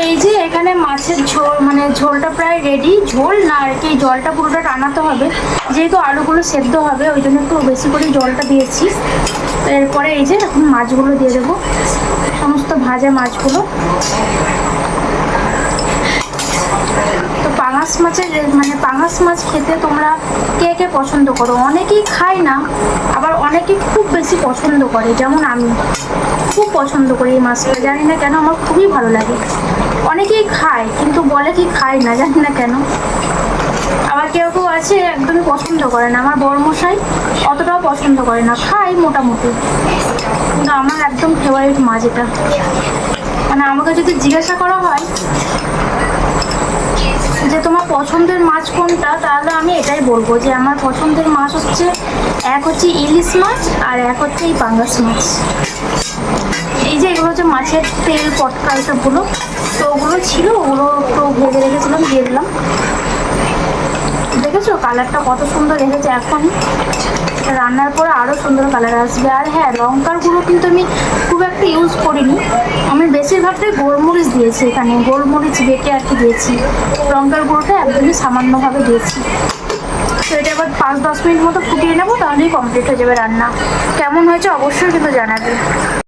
এই যে এখানে মাছের ঝোল, মানে ঝোলটা প্রায় রেডি। ঝোল না আর কি, জলটা পুরোটা টানাতে হবে, যেহেতু আলুগুলো সেদ্ধ হবে ওই জন্য একটু বেশি করে জলটা দিয়েছি। এরপরে এই যে এখন মাছগুলো দিয়ে দেবো, সমস্ত ভাজা মাছগুলো। তো পাঙাশ মাছের মানে পাঙাশ মাছ খেতে তোমরা কে কে পছন্দ করো? অনেকেই খায় না, আবার অনেকেই খুব বেশি পছন্দ করে, যেমন আমি খুব পছন্দ করি এই মাছটা। জানি না কেন, আমার খুবই ভালো লাগে। অনেকেই খায় কিন্তু বলে কি খায় না, জানি না কেন। আবার কেউ কেউ আছে একদমই পছন্দ করে না, আমার বড়মশাই অতটাও পছন্দ করে না, খায় মোটামুটি, কিন্তু আমার একদম ফেভারিট মাছ এটা। মানে আমাকে যদি জিজ্ঞাসা করা হয় যে তোমার পছন্দের মাছ কোনটা, তাহলে আমি এটাই বলবো যে আমার পছন্দের মাছ হচ্ছে, এক হচ্ছে ইলিশ মাছ আর এক হচ্ছে এই পাঙ্গাস মাছ। এই যে এগুলো হচ্ছে মাছের তেল পটকা এসবগুলো, তো ওগুলো ছিল, ওগুলো একটু ভেজে রেখেছিলাম, দিয়ে দিলাম। দেখেছো কালারটা কত সুন্দর এসেছে। এখন রান্নার পরে আরও সুন্দর কালার আসবে। আর হ্যাঁ, লঙ্কার গুঁড়ো কিন্তু আমি খুব একটা ইউজ করিনি, আমি বেশিরভাগটাই গোলমরিচ দিয়েছি, এখানে গোলমরিচ বেটে আর কি দিয়েছি, লঙ্কার গুঁড়োটা একদমই সামান্যভাবে দিয়েছি। তো এটা এবার 5-10 মিনিট মতো ফুটিয়ে নেবো, তাহলেই কমপ্লিট হয়ে যাবে রান্না। কেমন হয়েছে অবশ্যই কিন্তু জানাবে।